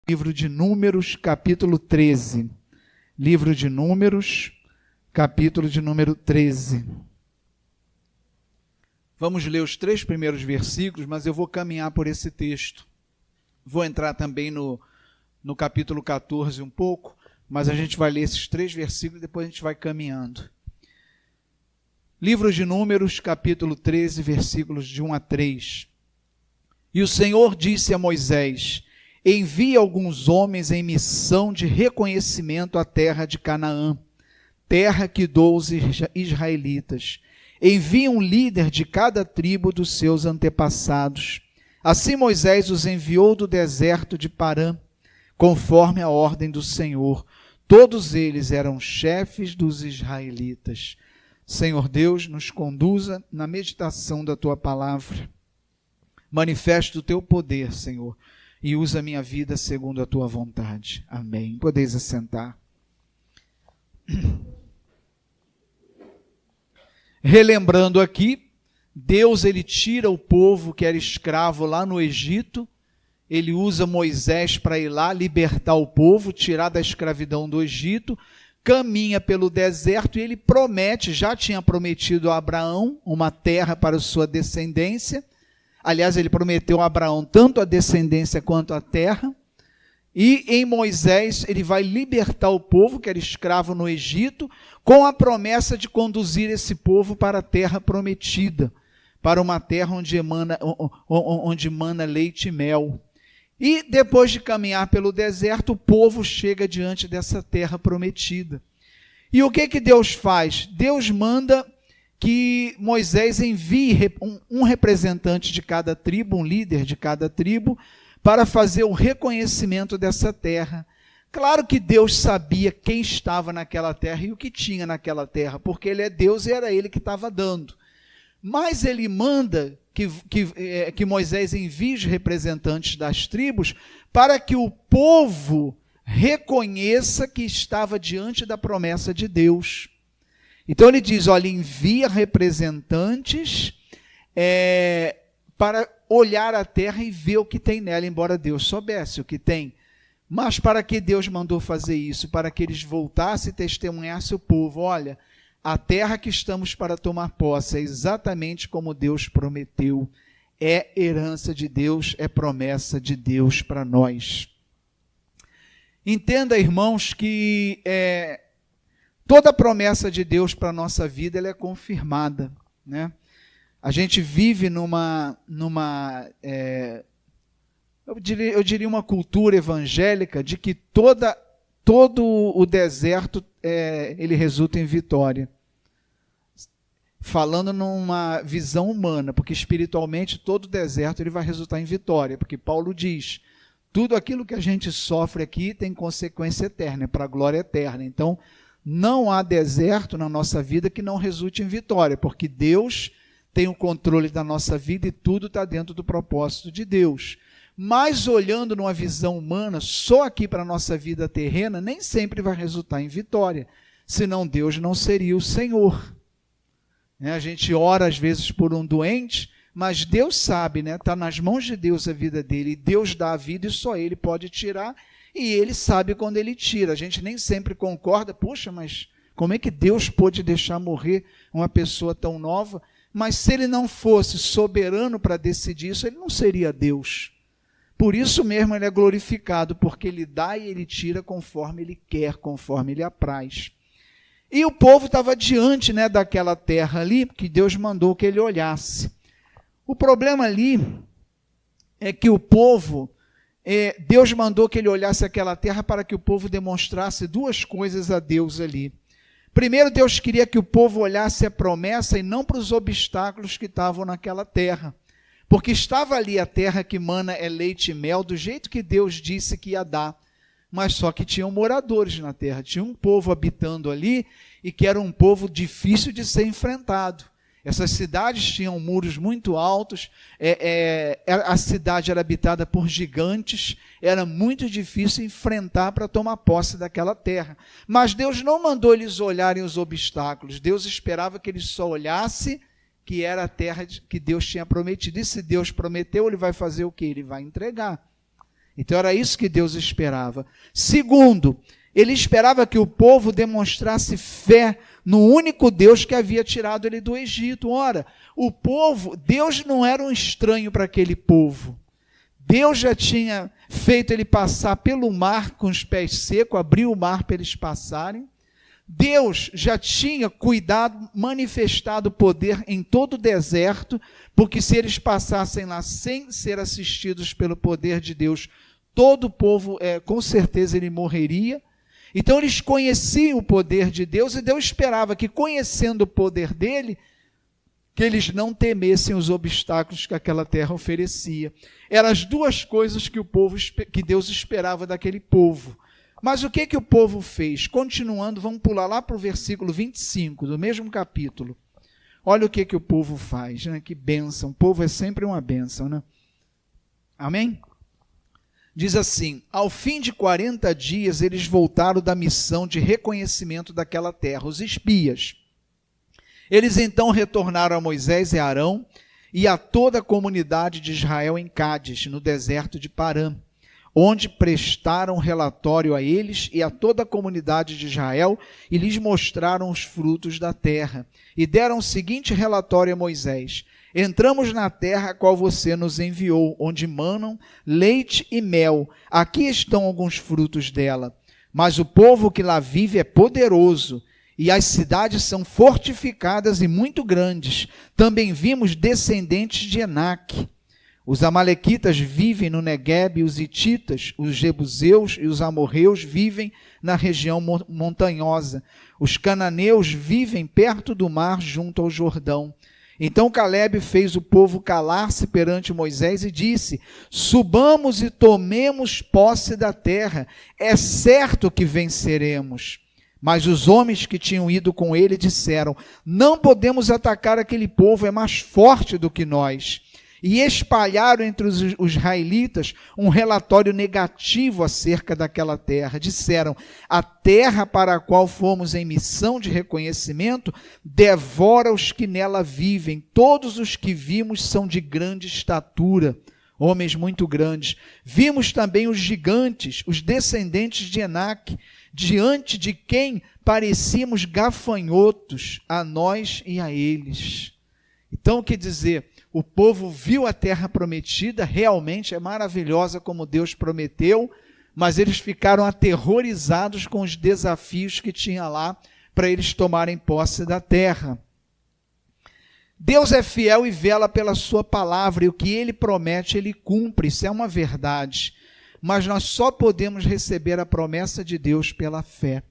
Livro de Números, capítulo 13. Livro de Números, capítulo de número 13. Vamos ler os 3 primeiros versículos, mas eu vou caminhar por esse texto. Vou entrar também no capítulo 14 um pouco, mas a gente vai ler esses 3 versículos e depois a gente vai caminhando. Livro de Números, capítulo 13, versículos de 1 a 3. E o Senhor disse a Moisés: envia alguns homens em missão de reconhecimento à terra de Canaã, terra que dou aos israelitas. Envia um líder de cada tribo dos seus antepassados. Assim Moisés os enviou do deserto de Parã, conforme a ordem do Senhor. Todos eles eram chefes dos israelitas. Senhor Deus, nos conduza na meditação da Tua palavra. Manifesta o Teu poder, Senhor, e usa a minha vida segundo a Tua vontade. Amém. Podeis assentar. Relembrando aqui, Deus ele tira o povo que era escravo lá no Egito, ele usa Moisés para ir lá libertar o povo, tirar da escravidão do Egito, caminha pelo deserto e ele promete, já tinha prometido a Abraão uma terra para sua descendência. Aliás, ele prometeu a Abraão tanto a descendência quanto a terra. E em Moisés, ele vai libertar o povo que era escravo no Egito, com a promessa de conduzir esse povo para a terra prometida, para uma terra onde mana leite e mel. E depois de caminhar pelo deserto, o povo chega diante dessa terra prometida. E o que Deus faz? Deus manda que Moisés envie um representante de cada tribo, um líder de cada tribo, para fazer o reconhecimento dessa terra. Claro que Deus sabia quem estava naquela terra e o que tinha naquela terra, porque Ele é Deus e era Ele que estava dando. Mas Ele manda que Moisés envie os representantes das tribos para que o povo reconheça que estava diante da promessa de Deus. Então ele diz, olha, envia representantes para olhar a terra e ver o que tem nela, embora Deus soubesse o que tem. Mas para que Deus mandou fazer isso? Para que eles voltassem e testemunhassem o povo, olha, a terra que estamos para tomar posse é exatamente como Deus prometeu, é herança de Deus, é promessa de Deus para nós. Entenda, irmãos, que toda promessa de Deus para a nossa vida ela é confirmada, né? A gente vive eu diria uma cultura evangélica de que todo o deserto ele resulta em vitória. Falando numa visão humana, porque espiritualmente todo deserto ele vai resultar em vitória, porque Paulo diz, tudo aquilo que a gente sofre aqui tem consequência eterna, é para a glória eterna. Então, não há deserto na nossa vida que não resulte em vitória, porque Deus tem o controle da nossa vida e tudo está dentro do propósito de Deus. Mas olhando numa visão humana, só aqui para a nossa vida terrena, nem sempre vai resultar em vitória, senão Deus não seria o Senhor. A gente ora às vezes por um doente, mas Deus sabe, está nas mãos de Deus a vida dele, e Deus dá a vida e só Ele pode tirar, e Ele sabe quando Ele tira. A gente nem sempre concorda, puxa, mas como é que Deus pôde deixar morrer uma pessoa tão nova? Mas se Ele não fosse soberano para decidir isso, Ele não seria Deus. Por isso mesmo Ele é glorificado, porque Ele dá e Ele tira conforme Ele quer, conforme Ele apraz. E o povo estava diante daquela terra ali, que Deus mandou que ele olhasse. O problema ali é que o povo, Deus mandou que ele olhasse aquela terra para que o povo demonstrasse 2 coisas a Deus ali. Primeiro, Deus queria que o povo olhasse a promessa e não para os obstáculos que estavam naquela terra. Porque estava ali a terra que mana leite e mel, do jeito que Deus disse que ia dar. Mas só que tinham moradores na terra, tinha um povo habitando ali e que era um povo difícil de ser enfrentado. Essas cidades tinham muros muito altos, a cidade era habitada por gigantes, era muito difícil enfrentar para tomar posse daquela terra. Mas Deus não mandou eles olharem os obstáculos, Deus esperava que eles só olhassem que era a terra que Deus tinha prometido. E se Deus prometeu, Ele vai fazer o quê? Ele vai entregar. Então era isso que Deus esperava. Segundo, ele esperava que o povo demonstrasse fé no único Deus que havia tirado ele do Egito. Ora, o povo, Deus não era um estranho para aquele povo. Deus já tinha feito ele passar pelo mar com os pés secos, abriu o mar para eles passarem. Deus já tinha cuidado, manifestado poder em todo o deserto, porque se eles passassem lá sem ser assistidos pelo poder de Deus, todo o povo, com certeza, ele morreria. Então eles conheciam o poder de Deus e Deus esperava que, conhecendo o poder dele, que eles não temessem os obstáculos que aquela terra oferecia. Eram as duas coisas que Deus esperava daquele povo. Mas o que o povo fez? Continuando, vamos pular lá para o versículo 25, do mesmo capítulo. Olha o que o povo faz, né? Que bênção. O povo é sempre uma bênção, né? Amém? Diz assim: ao fim de 40 dias, eles voltaram da missão de reconhecimento daquela terra, os espias. Eles então retornaram a Moisés e Arão e a toda a comunidade de Israel em Cádiz, no deserto de Parã, onde prestaram relatório a eles e a toda a comunidade de Israel e lhes mostraram os frutos da terra. E deram o seguinte relatório a Moisés: entramos na terra a qual você nos enviou, onde manam leite e mel. Aqui estão alguns frutos dela. Mas o povo que lá vive é poderoso, e as cidades são fortificadas e muito grandes. Também vimos descendentes de Enaque. Os amalequitas vivem no Neguebe, os hititas, os jebuseus e os amorreus vivem na região montanhosa. Os cananeus vivem perto do mar, junto ao Jordão. Então Calebe fez o povo calar-se perante Moisés e disse: subamos e tomemos posse da terra, é certo que venceremos. Mas os homens que tinham ido com ele disseram: não podemos atacar aquele povo, é mais forte do que nós. E espalharam entre os israelitas um relatório negativo acerca daquela terra. Disseram: a terra para a qual fomos em missão de reconhecimento devora os que nela vivem. Todos os que vimos são de grande estatura, homens muito grandes. Vimos também os gigantes, os descendentes de Enaque, diante de quem parecíamos gafanhotos, a nós e a eles. Então, quer dizer, o povo viu a terra prometida, realmente é maravilhosa como Deus prometeu, mas eles ficaram aterrorizados com os desafios que tinha lá para eles tomarem posse da terra. Deus é fiel e vela pela sua palavra, e o que ele promete, ele cumpre, isso é uma verdade. Mas nós só podemos receber a promessa de Deus pela fé.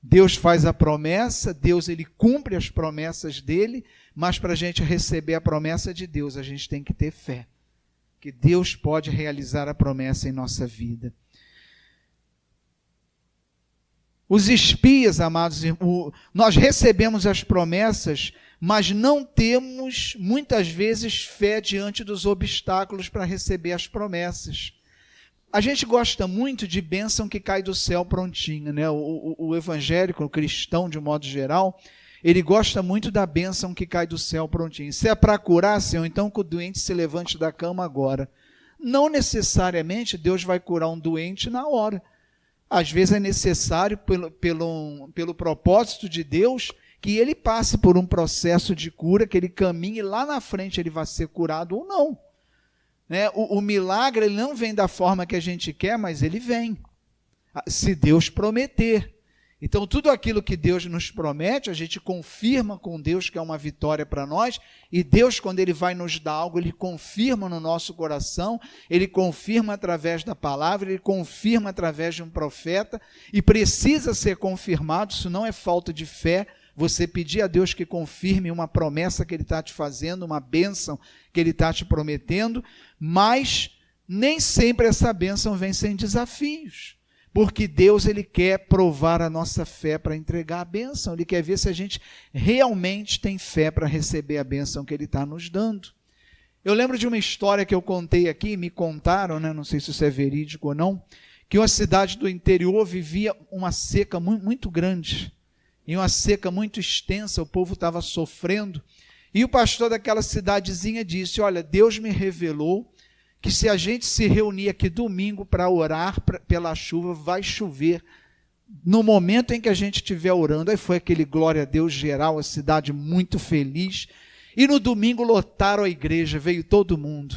Deus faz a promessa, Deus ele cumpre as promessas dele, mas para a gente receber a promessa de Deus, a gente tem que ter fé, que Deus pode realizar a promessa em nossa vida. Os espias, amados, nós recebemos as promessas, mas não temos, muitas vezes, fé diante dos obstáculos para receber as promessas. A gente gosta muito de bênção que cai do céu prontinha, né? O evangélico, o cristão, de um modo geral, ele gosta muito da bênção que cai do céu prontinho. Se é para curar, Senhor, então que o doente se levante da cama agora. Não necessariamente Deus vai curar um doente na hora. Às vezes é necessário, pelo propósito de Deus, que ele passe por um processo de cura, que ele caminhe lá na frente, ele vai ser curado ou não. Né? O milagre ele não vem da forma que a gente quer, mas ele vem, se Deus prometer. Então tudo aquilo que Deus nos promete, a gente confirma com Deus que é uma vitória para nós, e Deus, quando ele vai nos dar algo, ele confirma no nosso coração, ele confirma através da palavra, ele confirma através de um profeta, e precisa ser confirmado. Isso não é falta de fé, você pedir a Deus que confirme uma promessa que ele está te fazendo, uma bênção que ele está te prometendo, mas nem sempre essa bênção vem sem desafios, porque Deus ele quer provar a nossa fé para entregar a bênção, ele quer ver se a gente realmente tem fé para receber a bênção que ele está nos dando. Eu lembro de uma história que eu contei aqui, me contaram, né, não sei se isso é verídico ou não, que uma cidade do interior vivia uma seca muito grande, em uma seca muito extensa, o povo estava sofrendo, e o pastor daquela cidadezinha disse: olha, Deus me revelou que se a gente se reunir aqui domingo para orar pela chuva, vai chover no momento em que a gente estiver orando. Aí foi aquele glória a Deus geral, a cidade muito feliz, e no domingo lotaram a igreja, veio todo mundo.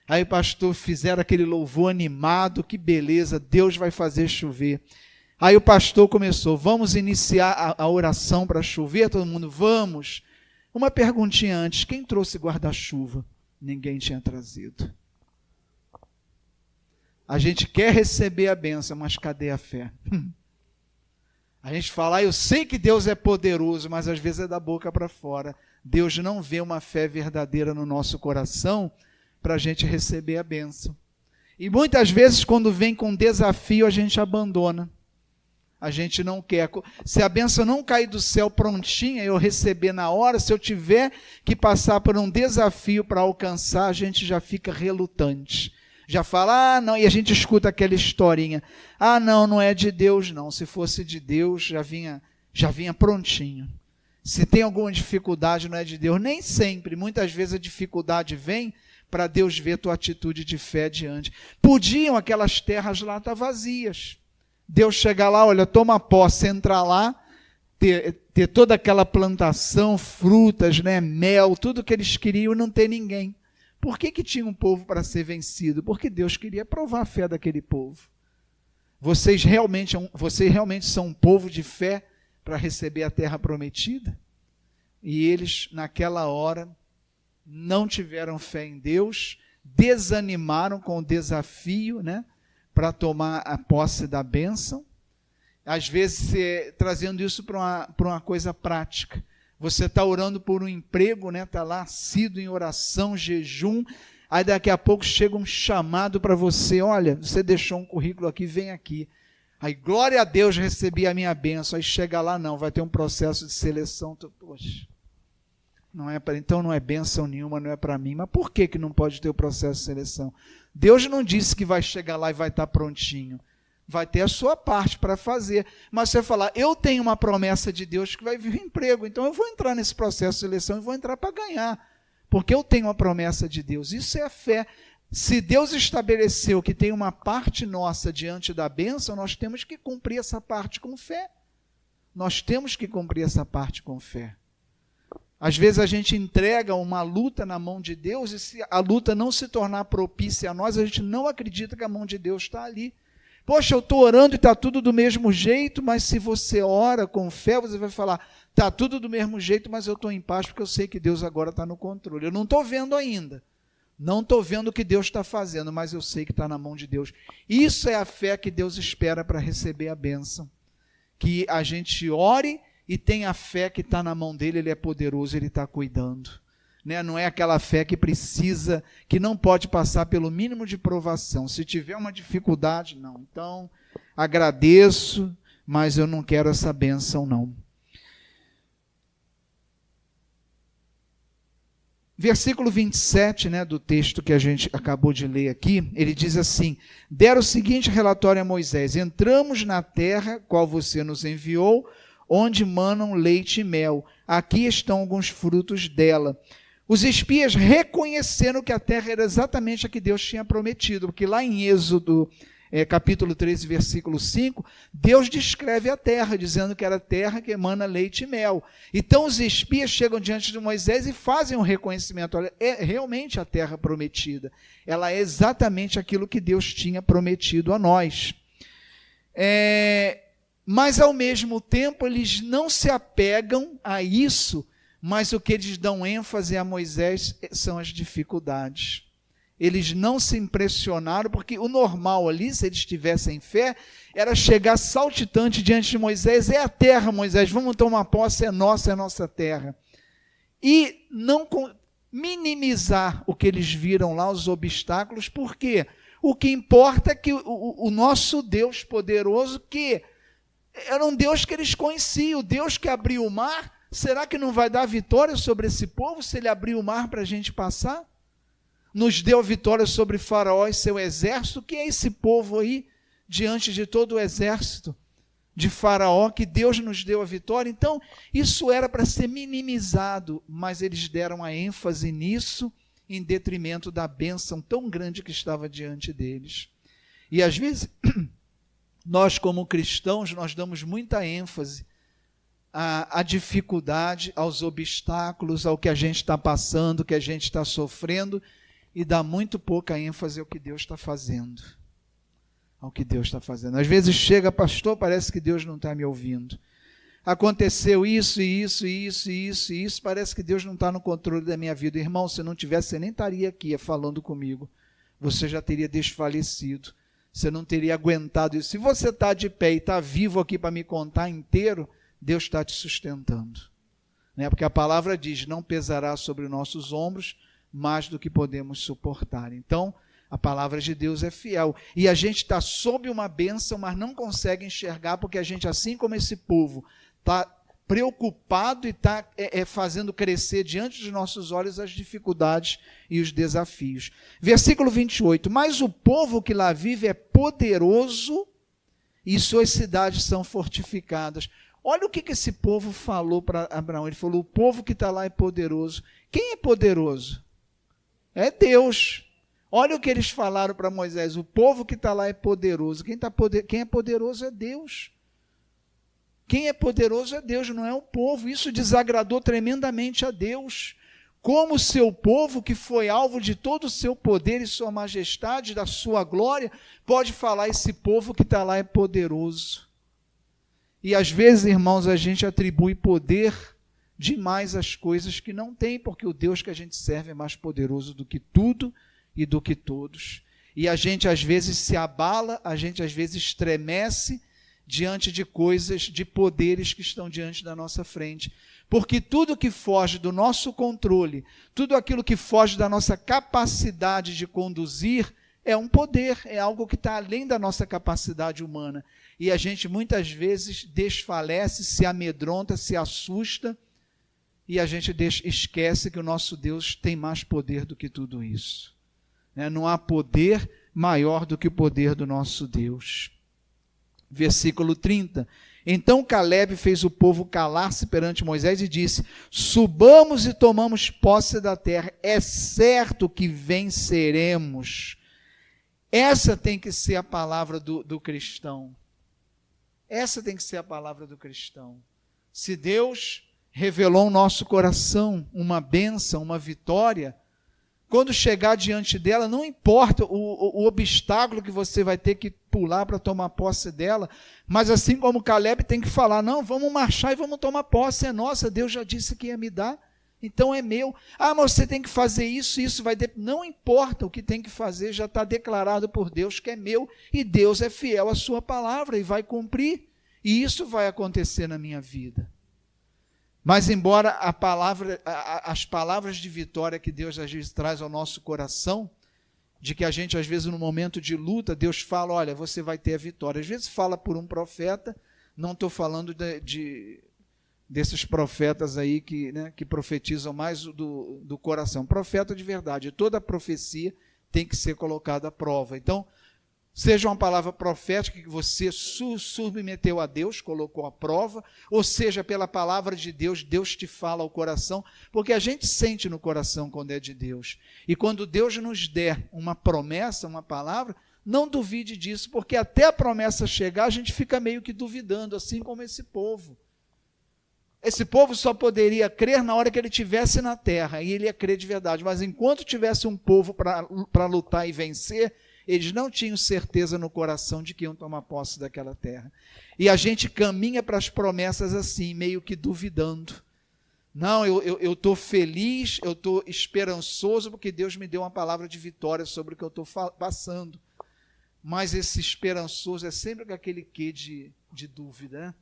Aí o pastor fizeram aquele louvor animado, que beleza, Deus vai fazer chover. Aí o pastor começou, vamos iniciar a oração para chover, todo mundo, vamos. Uma perguntinha antes, quem trouxe guarda-chuva? Ninguém tinha trazido. A gente quer receber a bênção, mas cadê a fé? A gente fala, eu sei que Deus é poderoso, mas às vezes é da boca para fora. Deus não vê uma fé verdadeira no nosso coração para a gente receber a bênção. E muitas vezes, quando vem com desafio, a gente abandona. A gente não quer. Se a bênção não cair do céu prontinha, eu receber na hora, se eu tiver que passar por um desafio para alcançar, a gente já fica relutante. Já fala, não, e a gente escuta aquela historinha. Não é de Deus, não. Se fosse de Deus, já vinha prontinho. Se tem alguma dificuldade, não é de Deus. Nem sempre, muitas vezes a dificuldade vem para Deus ver tua atitude de fé diante. Podiam aquelas terras lá estar vazias. Deus chegar lá, olha, toma posse, entrar lá, ter toda aquela plantação, frutas, né, mel, tudo que eles queriam, não ter ninguém. Por que tinha um povo para ser vencido? Porque Deus queria provar a fé daquele povo. Vocês realmente são um povo de fé para receber a terra prometida? E eles, naquela hora, não tiveram fé em Deus, desanimaram com o desafio, né, para tomar a posse da bênção. Às vezes, trazendo isso para uma coisa prática. Você está orando por um emprego, né? Está lá, assíduo em oração, jejum, aí daqui a pouco chega um chamado para você, olha, você deixou um currículo aqui, vem aqui. Aí, glória a Deus, recebi a minha bênção. Aí chega lá, não, vai ter um processo de seleção. Poxa, então não é bênção nenhuma, não é para mim. Mas por que não pode ter o processo de seleção? Deus não disse que vai chegar lá e vai estar prontinho. Vai ter a sua parte para fazer. Mas você falar, eu tenho uma promessa de Deus que vai vir emprego, então eu vou entrar nesse processo de seleção e vou entrar para ganhar, porque eu tenho uma promessa de Deus. Isso é a fé. Se Deus estabeleceu que tem uma parte nossa diante da bênção, nós temos que cumprir essa parte com fé. Nós temos que cumprir essa parte com fé. Às vezes a gente entrega uma luta na mão de Deus e se a luta não se tornar propícia a nós, a gente não acredita que a mão de Deus está ali. Poxa, eu estou orando e está tudo do mesmo jeito, mas se você ora com fé, você vai falar, está tudo do mesmo jeito, mas eu estou em paz porque eu sei que Deus agora está no controle. Eu não estou vendo ainda, não estou vendo o que Deus está fazendo, mas eu sei que está na mão de Deus. Isso é a fé que Deus espera para receber a bênção. Que a gente ore e tenha a fé que está na mão dele, ele é poderoso, ele está cuidando. Não é aquela fé que precisa, que não pode passar pelo mínimo de provação. Se tiver uma dificuldade, não. Então, agradeço, mas eu não quero essa bênção, não. Versículo 27, do texto que a gente acabou de ler aqui, ele diz assim, deram o seguinte relatório a Moisés, entramos na terra, qual você nos enviou, onde manam leite e mel. Aqui estão alguns frutos dela. Os espias reconheceram que a terra era exatamente a que Deus tinha prometido, porque lá em Êxodo, capítulo 13, versículo 5, Deus descreve a terra, dizendo que era a terra que emana leite e mel. Então os espias chegam diante de Moisés e fazem um reconhecimento, olha, é realmente a terra prometida, ela é exatamente aquilo que Deus tinha prometido a nós. Mas ao mesmo tempo eles não se apegam a isso, mas o que eles dão ênfase a Moisés são as dificuldades. Eles não se impressionaram, porque o normal ali, se eles tivessem fé, era chegar saltitante diante de Moisés, é a terra, Moisés, vamos tomar posse, é nossa terra. E não minimizar o que eles viram lá, os obstáculos, porque o que importa é que o nosso Deus poderoso, que era um Deus que eles conheciam, o Deus que abriu o mar, será que não vai dar vitória sobre esse povo se ele abrir o mar para a gente passar? Nos deu vitória sobre Faraó e seu exército, que é esse povo aí, diante de todo o exército de Faraó, que Deus nos deu a vitória. Então, isso era para ser minimizado, mas eles deram a ênfase nisso em detrimento da bênção tão grande que estava diante deles. E às vezes, nós como cristãos, nós damos muita ênfase à dificuldade, aos obstáculos, ao que a gente está passando, que a gente está sofrendo, e dá muito pouca ênfase ao que Deus está fazendo. Ao que Deus está fazendo. Às vezes chega, pastor, parece que Deus não está me ouvindo. Aconteceu isso, parece que Deus não está no controle da minha vida. Irmão, se não tivesse, você nem estaria aqui falando comigo. Você já teria desfalecido. Você não teria aguentado isso. Se você está de pé e está vivo aqui para me contar inteiro, Deus está te sustentando. Né? Porque a palavra diz, não pesará sobre nossos ombros mais do que podemos suportar. Então, a palavra de Deus é fiel. E a gente está sob uma bênção, mas não consegue enxergar, porque a gente, assim como esse povo, está preocupado e está fazendo crescer diante dos nossos olhos as dificuldades e os desafios. Versículo 28. Mas o povo que lá vive é poderoso e suas cidades são fortificadas. Olha o que esse povo falou para Abraão. Ele falou, o povo que está lá é poderoso. Quem é poderoso? É Deus. Olha o que eles falaram para Moisés. O povo que está lá é poderoso. Quem é poderoso é Deus. Quem é poderoso é Deus, não é o povo. Isso desagradou tremendamente a Deus. Como o seu povo, que foi alvo de todo o seu poder e sua majestade, da sua glória, pode falar, esse povo que está lá é poderoso. E às vezes, irmãos, a gente atribui poder demais às coisas que não tem, porque o Deus que a gente serve é mais poderoso do que tudo e do que todos. E a gente às vezes se abala, a gente às vezes estremece diante de coisas, de poderes que estão diante da nossa frente. Porque tudo que foge do nosso controle, tudo aquilo que foge da nossa capacidade de conduzir, é um poder, é algo que está além da nossa capacidade humana. E a gente muitas vezes desfalece, se amedronta, se assusta, e a gente esquece que o nosso Deus tem mais poder do que tudo isso. Não há poder maior do que o poder do nosso Deus. Versículo 30. Então Caleb fez o povo calar-se perante Moisés e disse, subamos e tomamos posse da terra, é certo que venceremos. Essa tem que ser a palavra do cristão. Essa tem que ser a palavra do cristão. Se Deus revelou no nosso coração uma bênção, uma vitória, quando chegar diante dela, não importa o obstáculo que você vai ter que pular para tomar posse dela, mas assim como Caleb tem que falar, não, vamos marchar e vamos tomar posse, é nossa, Deus já disse que ia me dar, então é meu. Ah, mas você tem que fazer isso, não importa o que tem que fazer, já está declarado por Deus que é meu, e Deus é fiel à sua palavra e vai cumprir, e isso vai acontecer na minha vida. Mas embora as palavras de vitória que Deus às vezes traz ao nosso coração, de que a gente às vezes no momento de luta, Deus fala, olha, você vai ter a vitória. Às vezes fala por um profeta, não estou falando desses profetas aí que profetizam mais do coração. Profeta de verdade, toda profecia tem que ser colocada à prova. Então, seja uma palavra profética que você submeteu a Deus, colocou à prova, ou seja, pela palavra de Deus, Deus te fala ao coração, porque a gente sente no coração quando é de Deus. E quando Deus nos der uma promessa, uma palavra, não duvide disso, porque até a promessa chegar, a gente fica meio que duvidando, assim como esse povo. Esse povo só poderia crer na hora que ele estivesse na terra, e ele ia crer de verdade, mas enquanto tivesse um povo para lutar e vencer, eles não tinham certeza no coração de que iam tomar posse daquela terra. E a gente caminha para as promessas assim, meio que duvidando. Não, eu estou feliz, eu estou esperançoso, porque Deus me deu uma palavra de vitória sobre o que eu estou passando. Mas esse esperançoso é sempre com aquele quê de dúvida, né?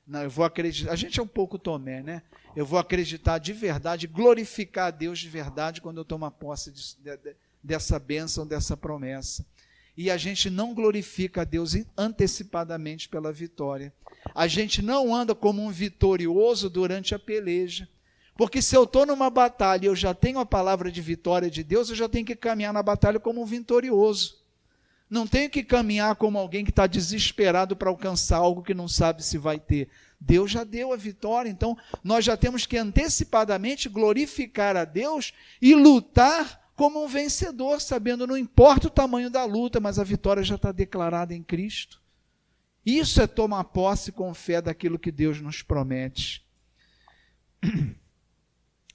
Não, eu vou acreditar, a gente é um pouco Tomé, né? Eu vou acreditar de verdade, glorificar a Deus de verdade quando eu tomar posse dessa bênção, dessa promessa. E a gente não glorifica a Deus antecipadamente pela vitória. A gente não anda como um vitorioso durante a peleja. Porque se eu estou numa batalha e eu já tenho a palavra de vitória de Deus, eu já tenho que caminhar na batalha como um vitorioso. Não tenho que caminhar como alguém que está desesperado para alcançar algo que não sabe se vai ter. Deus já deu a vitória, então nós já temos que antecipadamente glorificar a Deus e lutar como um vencedor, sabendo, não importa o tamanho da luta, mas a vitória já está declarada em Cristo. Isso é tomar posse com fé daquilo que Deus nos promete.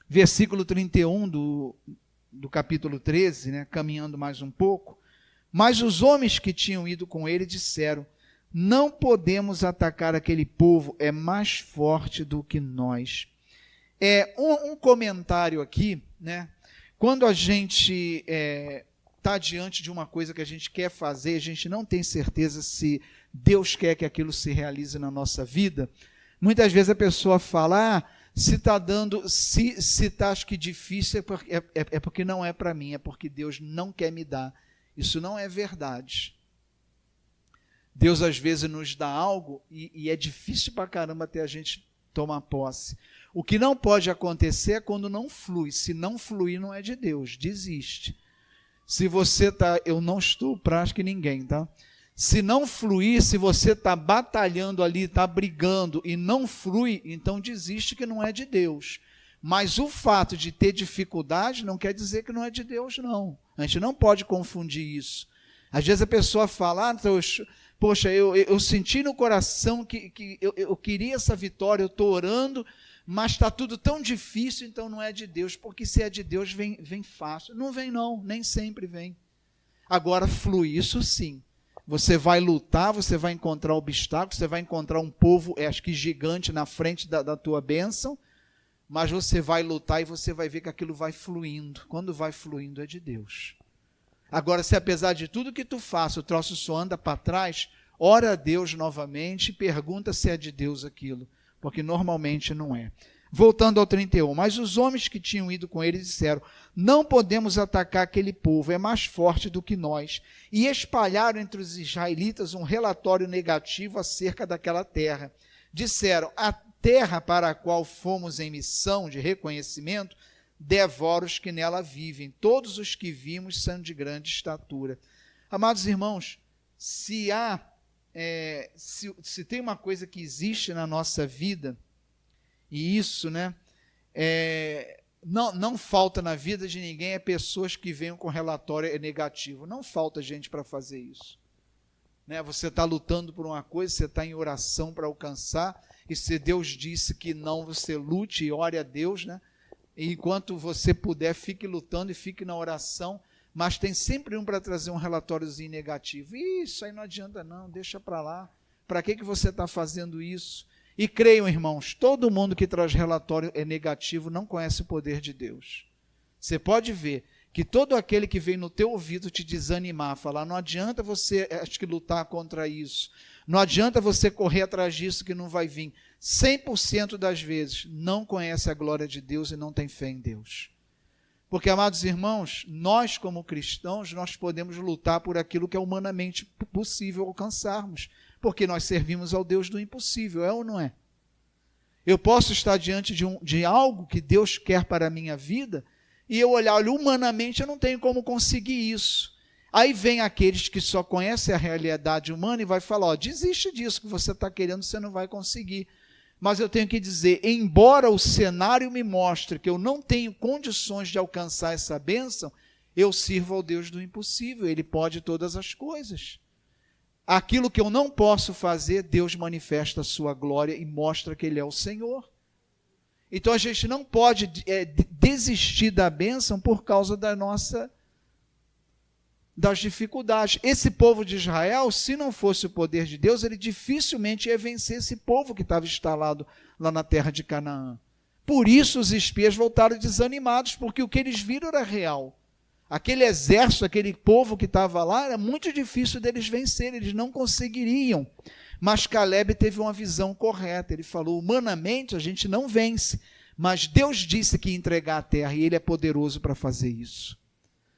Versículo 31 do capítulo 13, né, caminhando mais um pouco. Mas os homens que tinham ido com ele disseram: não podemos atacar aquele povo, é mais forte do que nós. Um comentário aqui, né? Quando a gente está diante de uma coisa que a gente quer fazer, a gente não tem certeza se Deus quer que aquilo se realize na nossa vida. Muitas vezes a pessoa fala, se está acho que difícil é porque não é para mim, é porque Deus não quer me dar. Isso não é verdade. Deus às vezes nos dá algo e é difícil para caramba até a gente tomar posse. O que não pode acontecer é quando não flui. Se não fluir, não é de Deus, desiste. Se você está, eu não estou prático que ninguém, tá? Se não fluir, se você está batalhando ali, está brigando e não flui, então desiste que não é de Deus. Mas o fato de ter dificuldade não quer dizer que não é de Deus, não. A gente não pode confundir isso. Às vezes a pessoa fala, poxa, eu senti no coração que eu queria essa vitória, eu estou orando, mas está tudo tão difícil, então não é de Deus, porque se é de Deus, vem fácil. Não vem não, nem sempre vem. Agora flui, isso sim. Você vai lutar, você vai encontrar obstáculos, você vai encontrar um povo, acho que gigante na frente da tua bênção, mas você vai lutar e você vai ver que aquilo vai fluindo. Quando vai fluindo é de Deus. Agora, se apesar de tudo que tu faça, o troço só anda para trás, ora a Deus novamente e pergunta se é de Deus aquilo, porque normalmente não é. Voltando ao 31, mas os homens que tinham ido com ele disseram: não podemos atacar aquele povo, é mais forte do que nós. E espalharam entre os israelitas um relatório negativo acerca daquela terra. Disseram: a terra para a qual fomos em missão de reconhecimento devora os que nela vivem, todos os que vimos são de grande estatura. Amados irmãos, se tem uma coisa que existe na nossa vida, e isso, né, não falta na vida de ninguém, é pessoas que venham com relatório negativo. Não falta gente para fazer isso. Né? Você está lutando por uma coisa, você está em oração para alcançar, e se Deus disse que não, você lute e ore a Deus, né? E enquanto você puder, fique lutando e fique na oração, mas tem sempre um para trazer um relatóriozinho negativo. Isso aí não adianta não, deixa para lá. Para que você está fazendo isso? E creiam, irmãos, todo mundo que traz relatório negativo não conhece o poder de Deus. Você pode ver que todo aquele que vem no teu ouvido te desanimar, falar, não adianta você lutar contra isso, não adianta você correr atrás disso que não vai vir. 100% das vezes não conhece a glória de Deus e não tem fé em Deus. Porque, amados irmãos, nós como cristãos, nós podemos lutar por aquilo que é humanamente possível alcançarmos, porque nós servimos ao Deus do impossível, é ou não é? Eu posso estar diante de algo que Deus quer para a minha vida, e eu olhar, olha, humanamente eu não tenho como conseguir isso. Aí vem aqueles que só conhecem a realidade humana e vai falar, desiste disso que você está querendo, você não vai conseguir. Mas eu tenho que dizer, embora o cenário me mostre que eu não tenho condições de alcançar essa bênção, eu sirvo ao Deus do impossível, Ele pode todas as coisas. Aquilo que eu não posso fazer, Deus manifesta a sua glória e mostra que Ele é o Senhor. Então a gente não pode desistir da bênção por causa das dificuldades. Esse povo de Israel, se não fosse o poder de Deus, ele dificilmente ia vencer esse povo que estava instalado lá na terra de Canaã. Por isso os espias voltaram desanimados, porque o que eles viram era real. Aquele exército, aquele povo que estava lá, era muito difícil deles vencerem, eles não conseguiriam. Mas Caleb teve uma visão correta, ele falou, humanamente a gente não vence, mas Deus disse que ia entregar a terra e Ele é poderoso para fazer isso.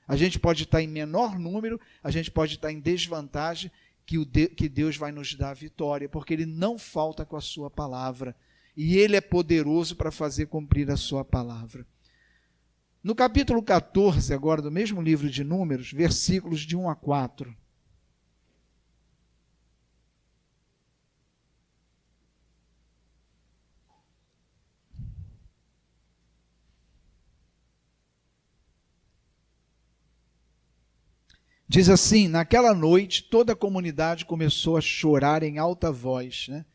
A gente pode estar em menor número, a gente pode estar em desvantagem, que Deus vai nos dar a vitória, porque Ele não falta com a sua palavra, e Ele é poderoso para fazer cumprir a sua palavra. No capítulo 14, agora, do mesmo livro de Números, versículos de 1 a 4. Diz assim: naquela noite toda a comunidade começou a chorar em alta voz, né?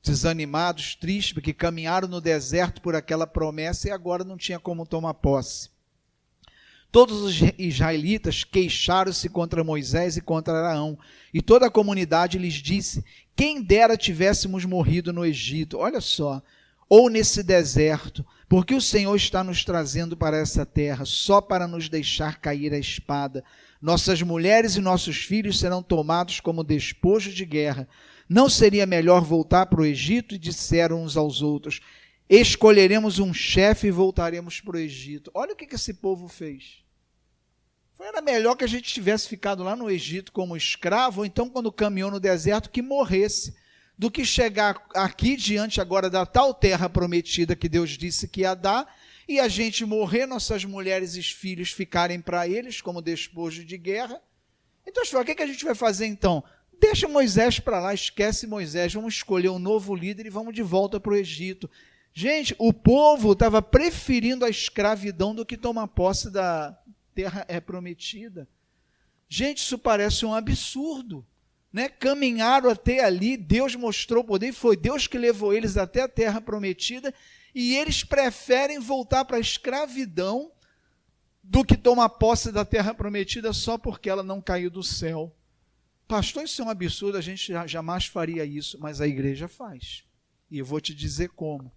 Desanimados, tristes, porque caminharam no deserto por aquela promessa e agora não tinha como tomar posse. Todos os israelitas queixaram-se contra Moisés e contra Arão, e toda a comunidade lhes disse: quem dera tivéssemos morrido no Egito, olha só, ou nesse deserto, porque o Senhor está nos trazendo para essa terra, só para nos deixar cair a espada. Nossas mulheres e nossos filhos serão tomados como despojo de guerra. Não seria melhor voltar para o Egito? E disseram uns aos outros: escolheremos um chefe e voltaremos para o Egito. Olha o que esse povo fez. Era melhor que a gente tivesse ficado lá no Egito como escravo, ou então quando caminhou no deserto que morresse, do que chegar aqui diante agora da tal terra prometida que Deus disse que ia dar, e a gente morrer, nossas mulheres e filhos ficarem para eles como despojo de guerra. Então, o que a gente vai fazer então? Deixa Moisés para lá, esquece Moisés, vamos escolher um novo líder e vamos de volta para o Egito. Gente, o povo estava preferindo a escravidão do que tomar posse da terra prometida. Gente, isso parece um absurdo, né? Caminharam até ali, Deus mostrou o poder, foi Deus que levou eles até a terra prometida, e eles preferem voltar para a escravidão do que tomar posse da terra prometida só porque ela não caiu do céu. Pastor, isso é um absurdo, a gente jamais faria isso, mas a igreja faz. E eu vou te dizer como.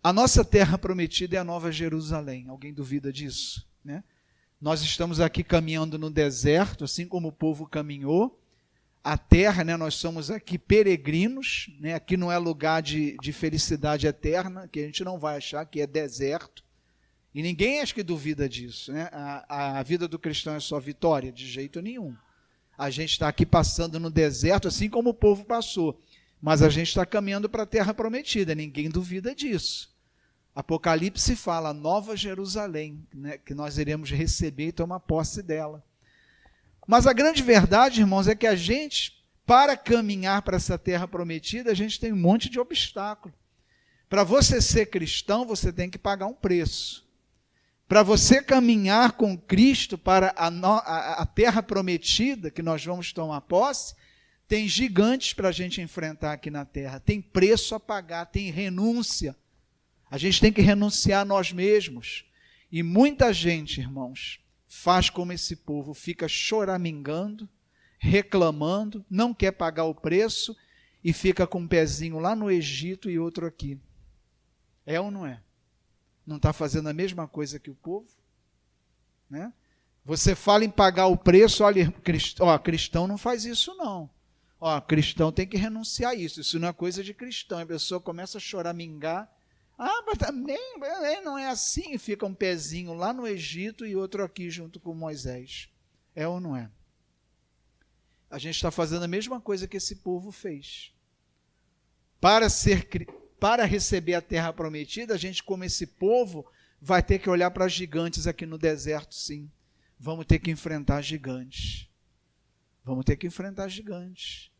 A nossa terra prometida é a Nova Jerusalém. Alguém duvida disso? Né? Nós estamos aqui caminhando no deserto, assim como o povo caminhou. A terra, né, nós somos aqui peregrinos, né? Aqui não é lugar de felicidade eterna, que a gente não vai achar que é deserto. E ninguém acho que duvida disso. Né? A vida do cristão é só vitória? De jeito nenhum. A gente está aqui passando no deserto, assim como o povo passou. Mas a gente está caminhando para a terra prometida, ninguém duvida disso. Apocalipse fala, Nova Jerusalém, né, que nós iremos receber e tomar posse dela. Mas a grande verdade, irmãos, é que a gente, para caminhar para essa terra prometida, a gente tem um monte de obstáculo. Para você ser cristão, você tem que pagar um preço. Para você caminhar com Cristo para a terra prometida, que nós vamos tomar posse, tem gigantes para a gente enfrentar aqui na terra, tem preço a pagar, tem renúncia. A gente tem que renunciar a nós mesmos. E muita gente, irmãos, faz como esse povo, fica choramingando, reclamando, não quer pagar o preço e fica com um pezinho lá no Egito e outro aqui. É ou não é? Não está fazendo a mesma coisa que o povo? Né? Você fala em pagar o preço, olha, cristão não faz isso não. Cristão tem que renunciar a isso. Isso não é coisa de cristão. A pessoa começa a choramingar. Mas também não é assim. Fica um pezinho lá no Egito e outro aqui junto com Moisés. É ou não é? A gente está fazendo a mesma coisa que esse povo fez. Para receber a terra prometida, a gente, como esse povo, vai ter que olhar para gigantes aqui no deserto, sim. Vamos ter que enfrentar gigantes. Vamos ter que enfrentar gigantes.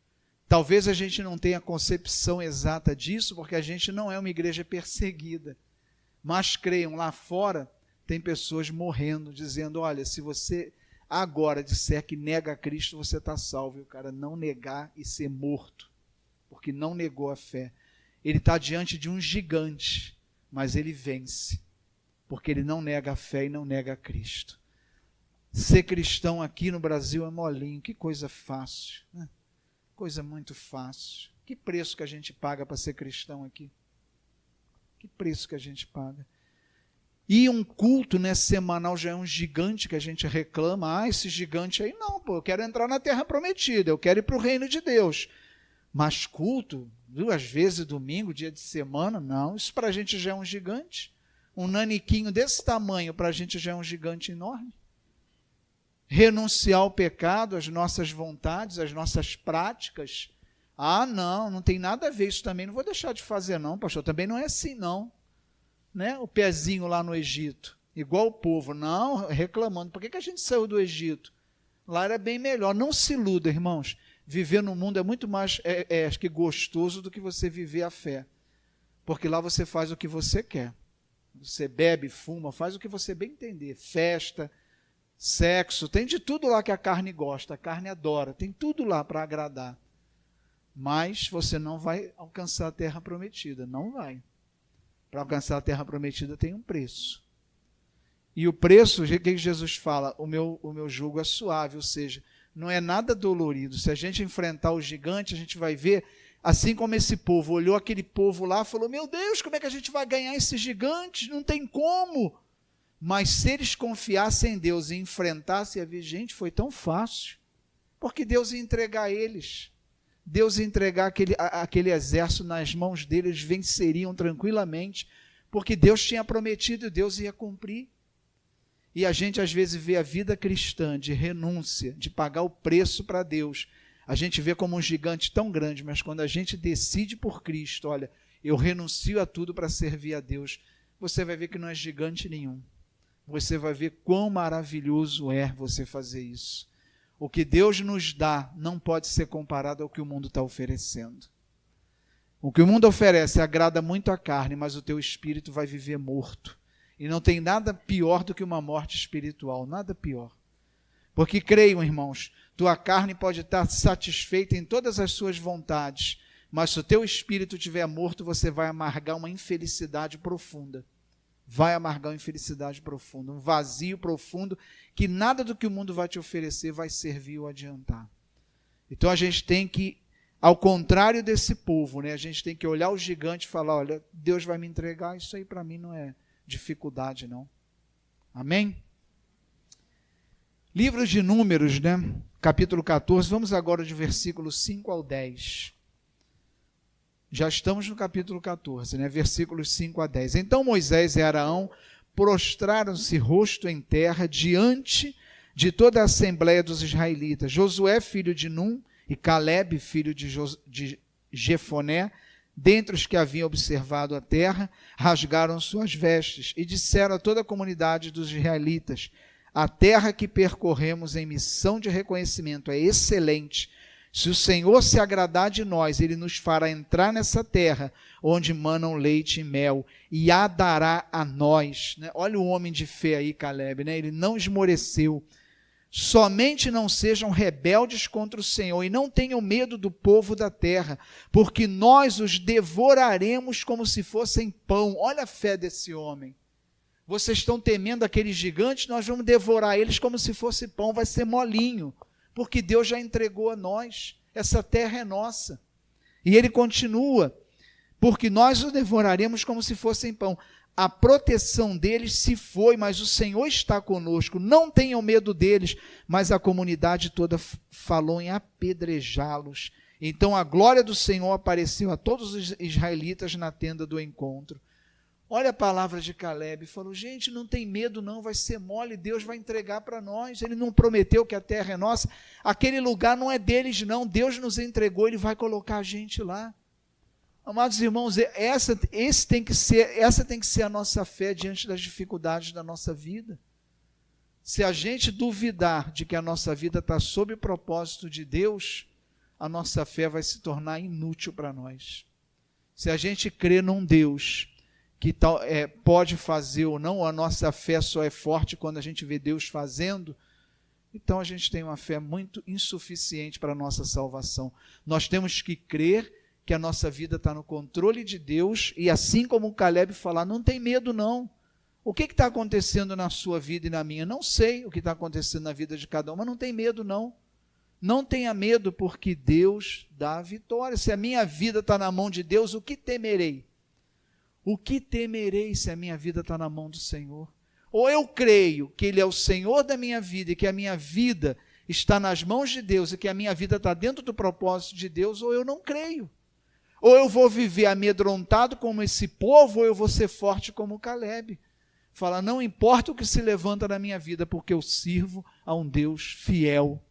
Talvez a gente não tenha concepção exata disso, porque a gente não é uma igreja perseguida. Mas creiam, lá fora tem pessoas morrendo, dizendo, olha, se você agora disser que nega a Cristo, você está salvo. E o cara não negar e ser morto, porque não negou a fé. Ele está diante de um gigante, mas ele vence, porque ele não nega a fé e não nega a Cristo. Ser cristão aqui no Brasil é molinho, que coisa fácil, né? Coisa muito fácil. Que preço que a gente paga para ser cristão aqui? Que preço que a gente paga? E um culto, né, semanal já é um gigante que a gente reclama. Esse gigante aí não, eu quero entrar na terra prometida, eu quero ir para o reino de Deus. Mas culto, 2 vezes domingo, dia de semana, não. Isso para a gente já é um gigante. Um naniquinho desse tamanho para a gente já é um gigante enorme. Renunciar ao pecado, às nossas vontades, às nossas práticas. Não tem nada a ver isso também. Não vou deixar de fazer não, pastor. Também não é assim não. Né? O pezinho lá no Egito, igual o povo. Não, reclamando. Por que a gente saiu do Egito? Lá era bem melhor. Não se iluda, irmãos. Viver no mundo é muito mais acho que gostoso do que você viver a fé. Porque lá você faz o que você quer. Você bebe, fuma, faz o que você bem entender. Festa, sexo, tem de tudo lá que a carne gosta, a carne adora, tem tudo lá para agradar. Mas você não vai alcançar a terra prometida, não vai. Para alcançar a terra prometida tem um preço. E o preço, o que Jesus fala? O meu jugo é suave, ou seja, não é nada dolorido. Se a gente enfrentar o gigante, a gente vai ver, assim como esse povo olhou aquele povo lá e falou, meu Deus, como é que a gente vai ganhar esses gigantes? Não tem como. Mas se eles confiassem em Deus e enfrentassem, ia ver, gente, foi tão fácil. Porque Deus ia entregar eles. Deus ia entregar aquele exército nas mãos deles, eles venceriam tranquilamente, porque Deus tinha prometido e Deus ia cumprir. E a gente às vezes vê a vida cristã de renúncia, de pagar o preço para Deus. A gente vê como um gigante tão grande, mas quando a gente decide por Cristo, olha, eu renuncio a tudo para servir a Deus, você vai ver que não é gigante nenhum. Você vai ver quão maravilhoso é você fazer isso. O que Deus nos dá não pode ser comparado ao que o mundo está oferecendo. O que o mundo oferece agrada muito a carne, mas o teu espírito vai viver morto. E não tem nada pior do que uma morte espiritual, nada pior. Porque creiam, irmãos, tua carne pode estar satisfeita em todas as suas vontades, mas se o teu espírito estiver morto, você vai amargar uma infelicidade profunda. Vai amargar uma infelicidade profunda, um vazio profundo, que nada do que o mundo vai te oferecer vai servir ou adiantar. Então a gente tem que, ao contrário desse povo, né, a gente tem que olhar o gigante e falar, olha, Deus vai me entregar, isso aí para mim não é dificuldade não. Amém? Livro de Números, né? Capítulo 14, vamos agora de versículos 5 ao 10. Já estamos no capítulo 14, né? Versículos 5 a 10. Então Moisés e Arão prostraram-se rosto em terra diante de toda a assembleia dos israelitas. Josué, filho de Num, e Calebe, filho de Jefoné, dentre os que haviam observado a terra, rasgaram suas vestes e disseram a toda a comunidade dos israelitas, a terra que percorremos em missão de reconhecimento é excelente. Se o Senhor se agradar de nós, Ele nos fará entrar nessa terra, onde manam leite e mel, e a dará a nós. Olha o homem de fé aí, Calebe, né? Ele não esmoreceu. Somente não sejam rebeldes contra o Senhor, e não tenham medo do povo da terra, porque nós os devoraremos como se fossem pão. Olha a fé desse homem. Vocês estão temendo aqueles gigantes, nós vamos devorar eles como se fosse pão, vai ser molinho. Porque Deus já entregou a nós, essa terra é nossa. E ele continua, porque nós os devoraremos como se fossem pão. A proteção deles se foi, mas o Senhor está conosco, não tenham medo deles. Mas a comunidade toda falou em apedrejá-los. Então a glória do Senhor apareceu a todos os israelitas na tenda do encontro. Olha a palavra de Calebe, falou, gente, não tem medo não, vai ser mole, Deus vai entregar para nós, Ele não prometeu que a terra é nossa, aquele lugar não é deles não, Deus nos entregou, Ele vai colocar a gente lá. Amados irmãos, essa tem que ser a nossa fé diante das dificuldades da nossa vida. Se a gente duvidar de que a nossa vida está sob o propósito de Deus, a nossa fé vai se tornar inútil para nós. Se a gente crê num Deus que pode fazer ou não, a nossa fé só é forte quando a gente vê Deus fazendo, então a gente tem uma fé muito insuficiente para a nossa salvação. Nós temos que crer que a nossa vida está no controle de Deus, e assim como o Calebe falar, não tem medo não. O que está acontecendo na sua vida e na minha? Não sei o que está acontecendo na vida de cada um, mas não tem medo não. Não tenha medo, porque Deus dá a vitória. Se a minha vida está na mão de Deus, o que temerei? O que temerei se a minha vida está na mão do Senhor? Ou eu creio que Ele é o Senhor da minha vida e que a minha vida está nas mãos de Deus e que a minha vida está dentro do propósito de Deus, ou eu não creio. Ou eu vou viver amedrontado como esse povo, ou eu vou ser forte como Calebe. Fala, não importa o que se levanta na minha vida, porque eu sirvo a um Deus fiel.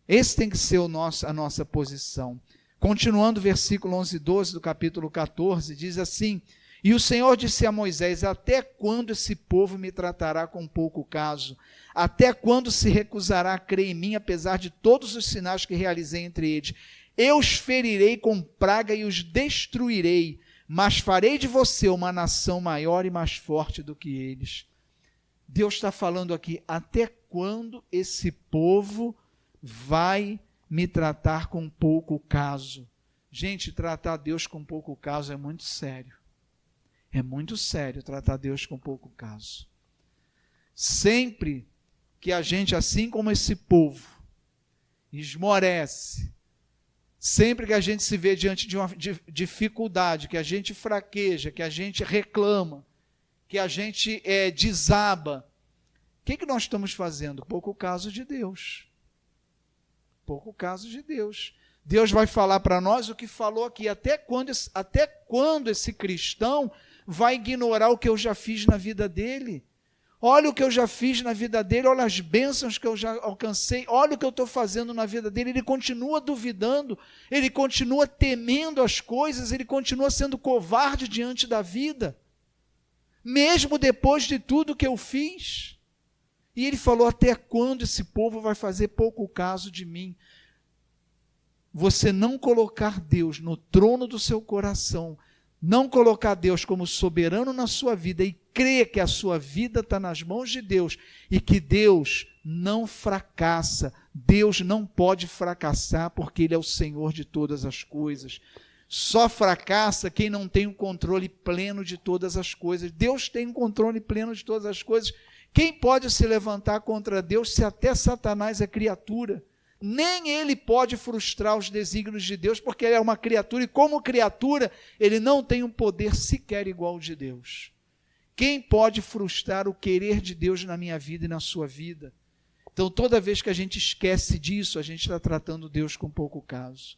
Esse tem que ser a nossa posição. Continuando o versículo 11 e 12 do capítulo 14, diz assim, e o Senhor disse a Moisés, até quando esse povo me tratará com pouco caso? Até quando se recusará a crer em mim, apesar de todos os sinais que realizei entre eles? Eu os ferirei com praga e os destruirei, mas farei de você uma nação maior e mais forte do que eles. Deus está falando aqui, até quando esse povo vai me tratar com pouco caso? Gente, tratar Deus com pouco caso é muito sério. É muito sério tratar Deus com pouco caso. Sempre que a gente, assim como esse povo, esmorece, sempre que a gente se vê diante de uma dificuldade, que a gente fraqueja, que a gente reclama, que a gente desaba, o que nós estamos fazendo? Pouco caso de Deus. Pouco caso de Deus. Deus vai falar para nós o que falou aqui. Até quando esse cristão vai ignorar o que eu já fiz na vida dele? Olha o que eu já fiz na vida dele, olha as bênçãos que eu já alcancei, olha o que eu estou fazendo na vida dele. Ele continua duvidando, ele continua temendo as coisas, ele continua sendo covarde diante da vida, mesmo depois de tudo que eu fiz. E ele falou, até quando esse povo vai fazer pouco caso de mim? Você não colocar Deus no trono do seu coração, não colocar Deus como soberano na sua vida e crer que a sua vida está nas mãos de Deus e que Deus não fracassa, Deus não pode fracassar porque Ele é o Senhor de todas as coisas. Só fracassa quem não tem o controle pleno de todas as coisas. Deus tem o controle pleno de todas as coisas. Quem pode se levantar contra Deus se até Satanás é criatura? Nem ele pode frustrar os desígnios de Deus, porque ele é uma criatura, e como criatura, ele não tem um poder sequer igual ao de Deus. Quem pode frustrar o querer de Deus na minha vida e na sua vida? Então, toda vez que a gente esquece disso, a gente está tratando Deus com pouco caso.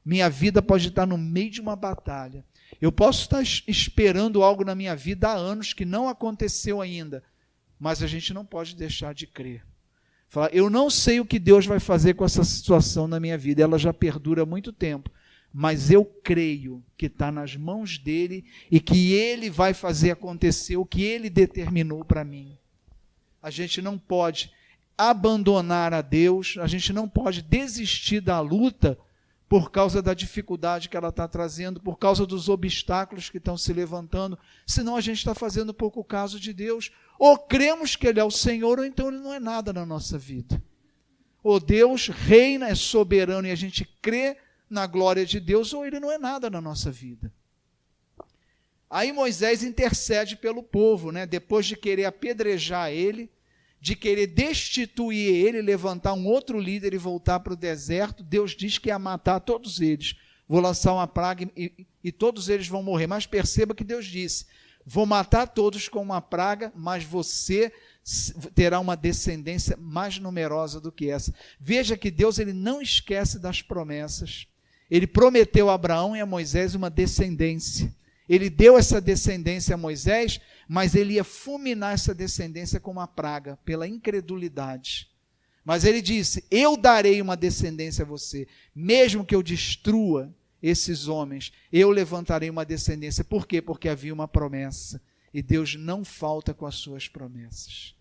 Minha vida pode estar no meio de uma batalha. Eu posso estar esperando algo na minha vida há anos que não aconteceu ainda, mas a gente não pode deixar de crer. Falar, eu não sei o que Deus vai fazer com essa situação na minha vida, ela já perdura há muito tempo, mas eu creio que está nas mãos dele e que ele vai fazer acontecer o que ele determinou para mim. A gente não pode abandonar a Deus, a gente não pode desistir da luta por causa da dificuldade que ela está trazendo, por causa dos obstáculos que estão se levantando, senão a gente está fazendo pouco caso de Deus. Ou cremos que Ele é o Senhor, ou então Ele não é nada na nossa vida. Ou Deus reina, é soberano e a gente crê na glória de Deus, ou Ele não é nada na nossa vida. Aí Moisés intercede pelo povo, né? Depois de querer apedrejar ele, de querer destituir ele, levantar um outro líder e voltar para o deserto, Deus diz que ia matar todos eles. Vou lançar uma praga e todos eles vão morrer. Mas perceba que Deus disse, vou matar todos com uma praga, mas você terá uma descendência mais numerosa do que essa. Veja que Deus ele não esquece das promessas. Ele prometeu a Abraão e a Moisés uma descendência. Ele deu essa descendência a Moisés, mas ele ia fulminar essa descendência com uma praga, pela incredulidade. Mas ele disse, eu darei uma descendência a você, mesmo que eu destrua esses homens, eu levantarei uma descendência. Por quê? Porque havia uma promessa, e Deus não falta com as suas promessas.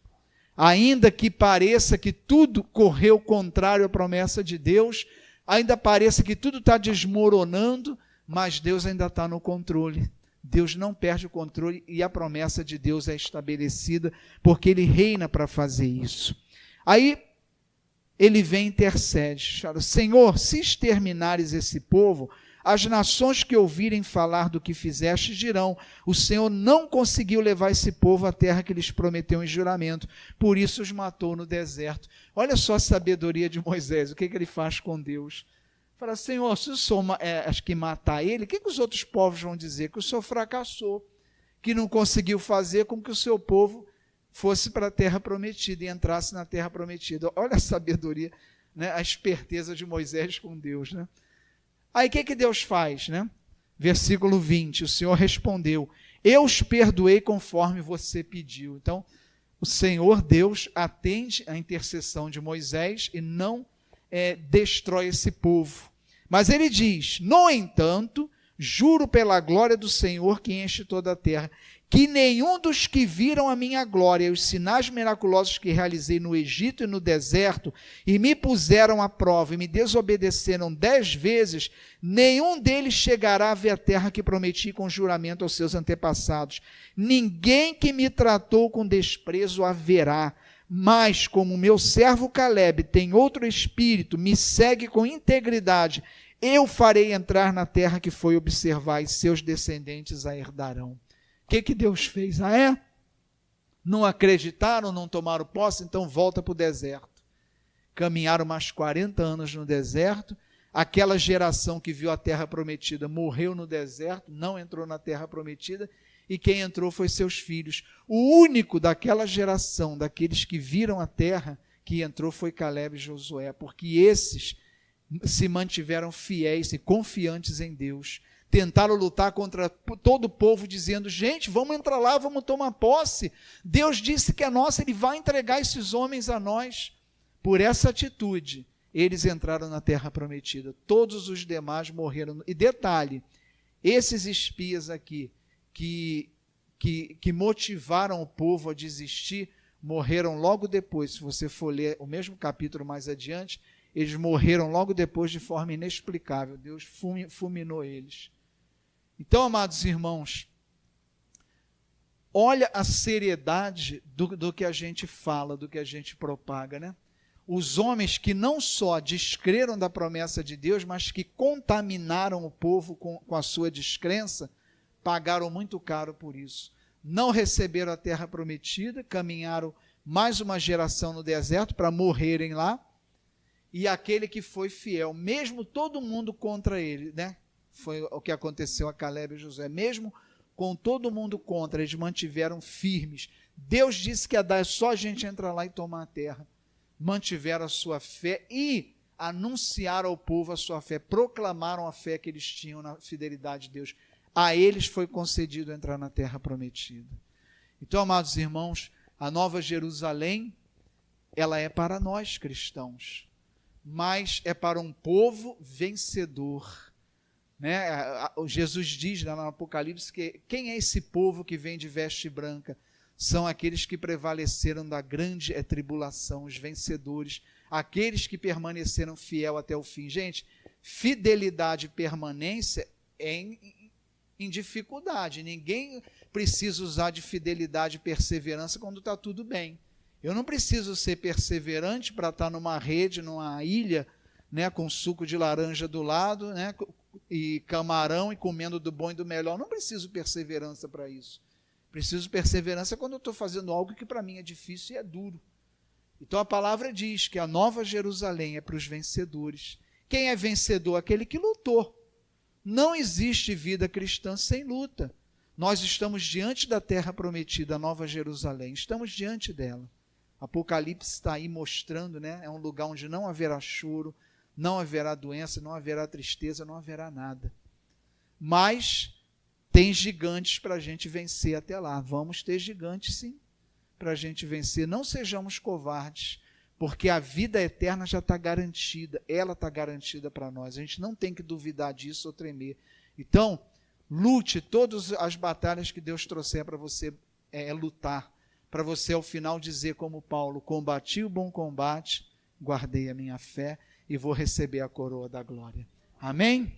Ainda que pareça que tudo correu contrário à promessa de Deus, ainda pareça que tudo está desmoronando, mas Deus ainda está no controle. Deus não perde o controle e a promessa de Deus é estabelecida, porque Ele reina para fazer isso. Aí ele vem e intercede, fala, Senhor, se exterminares esse povo, as nações que ouvirem falar do que fizeste dirão, o Senhor não conseguiu levar esse povo à terra que lhes prometeu em juramento, por isso os matou no deserto. Olha só a sabedoria de Moisés, o que ele faz com Deus? Fala, Senhor, se o Senhor acho que matar ele, o que os outros povos vão dizer? Que o Senhor fracassou, que não conseguiu fazer com que o seu povo fosse para a terra prometida e entrasse na terra prometida. Olha a sabedoria, né? A esperteza de Moisés com Deus, né? Aí o que Deus faz, né? Versículo 20, o Senhor respondeu, eu os perdoei conforme você pediu. Então, o Senhor Deus atende a intercessão de Moisés e não destrói esse povo. Mas ele diz, no entanto, juro pela glória do Senhor que enche toda a terra, que nenhum dos que viram a minha glória e os sinais miraculosos que realizei no Egito e no deserto, e me puseram à prova e me desobedeceram 10 vezes, nenhum deles chegará a ver a terra que prometi com juramento aos seus antepassados. Ninguém que me tratou com desprezo haverá, mas como meu servo Caleb tem outro espírito, me segue com integridade, eu farei entrar na terra que foi observar, e seus descendentes a herdarão. O que Deus fez? Não acreditaram, não tomaram posse, então volta para o deserto. Caminharam mais 40 anos no deserto, aquela geração que viu a terra prometida morreu no deserto, não entrou na terra prometida, e quem entrou foi seus filhos. O único daquela geração, daqueles que viram a terra, que entrou foi Caleb e Josué, porque esses se mantiveram fiéis e confiantes em Deus. Tentaram lutar contra todo o povo, dizendo, gente, vamos entrar lá, vamos tomar posse. Deus disse que é nossa, Ele vai entregar esses homens a nós. Por essa atitude, eles entraram na terra prometida. Todos os demais morreram. E detalhe, esses espias aqui, que motivaram o povo a desistir, morreram logo depois. Se você for ler o mesmo capítulo mais adiante, eles morreram logo depois de forma inexplicável. Deus fulminou eles. Então, amados irmãos, olha a seriedade do que a gente fala, do que a gente propaga, né? Os homens que não só descreram da promessa de Deus, mas que contaminaram o povo com a sua descrença, pagaram muito caro por isso. Não receberam a terra prometida, caminharam mais uma geração no deserto para morrerem lá, e aquele que foi fiel, mesmo todo mundo contra ele, né? Foi o que aconteceu a Caleb e Josué, mesmo com todo mundo contra, eles mantiveram firmes. Deus disse que ia dar, é só a gente entrar lá e tomar a terra. Mantiveram a sua fé e anunciaram ao povo a sua fé, proclamaram a fé que eles tinham na fidelidade de Deus. A eles foi concedido entrar na terra prometida. Então, amados irmãos, a Nova Jerusalém, ela é para nós cristãos, mas é para um povo vencedor. Né? Jesus diz lá no Apocalipse que quem é esse povo que vem de veste branca? São aqueles que prevaleceram da grande tribulação, os vencedores, aqueles que permaneceram fiel até o fim. Gente, fidelidade e permanência é em dificuldade. Ninguém precisa usar de fidelidade e perseverança quando está tudo bem. Eu não preciso ser perseverante para estar numa rede, numa ilha, né, com suco de laranja do lado, né, e camarão, e comendo do bom e do melhor. Não preciso perseverança para isso. Preciso perseverança quando eu estou fazendo algo que para mim é difícil e é duro. Então a palavra diz que a Nova Jerusalém é para os vencedores. Quem é vencedor? Aquele que lutou. Não existe vida cristã sem luta. Nós estamos diante da terra prometida, a Nova Jerusalém. Estamos diante dela. Apocalipse está aí mostrando, né? É um lugar onde não haverá choro, não haverá doença, não haverá tristeza, não haverá nada. Mas tem gigantes para a gente vencer até lá. Vamos ter gigantes, sim, para a gente vencer. Não sejamos covardes, porque a vida eterna já está garantida. Ela está garantida para nós. A gente não tem que duvidar disso ou tremer. Então, lute todas as batalhas que Deus trouxer para você lutar. Para você, ao final, dizer como Paulo, combati o bom combate, guardei a minha fé e vou receber a coroa da glória. Amém?